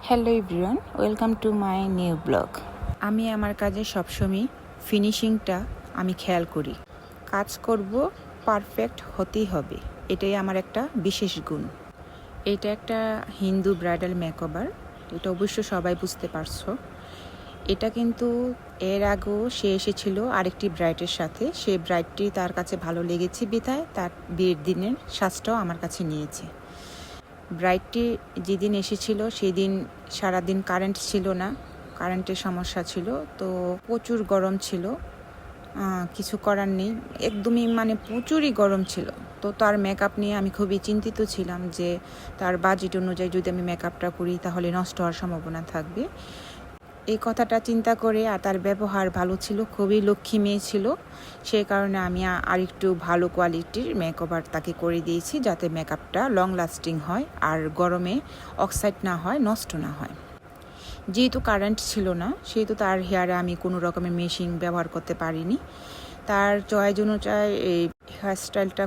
Hello everyone, welcome to my new blog. আমি আমার কাজে সবসময় ফিনিশিংটা আমি খেয়াল করি। কাজ করব, পারফেক্ট হতেই হবে, এটাই আমার একটা বিশেষ গুণ। এটা একটা হিন্দু ব্রাইডাল মেকওভার, এটা অবশ্য সবাই বুঝতে পারছো। এটা কিন্তু এর আগেও সে এসেছিল আরেকটি ব্রাইডের সাথে। সে ব্রাইডটি তার কাছে ভালো লেগেছে বিধায় তার বিয়ের দিনের সাজটাও আমার কাছে নিয়েছে। ব্রাইডটি যেদিন এসেছিল সেদিন সারাদিন কারেন্ট ছিল না, কারেন্টের সমস্যা ছিল, তো প্রচুর গরম ছিল। কিছু করার নেই, একদমই প্রচুরই গরম ছিল। তো তার মেকআপ নিয়ে আমি খুবই চিন্তিত ছিলাম যে তার বাজেট অনুযায়ী যদি আমি মেকআপটা করি তাহলে নষ্ট হওয়ার সম্ভাবনা থাকবে। এই কথাটা চিন্তা করে, আর তার ব্যবহার ভালো ছিল, খুবই লক্ষ্মী মেয়ে ছিল, সেই কারণে আমি আরেকটু ভালো কোয়ালিটির মেকওভার তাকে করে দিয়েছি, যাতে মেকআপটা লং লাস্টিং হয় আর গরমে অক্সাইড না হয়, নষ্ট না হয়। যেহেতু কারেন্ট ছিল না, সেহেতু তার হেয়ারে আমি কোনো রকমের মেশিন ব্যবহার করতে পারিনি। তার চয়েস অনুযায়ী এই হেয়ার স্টাইলটা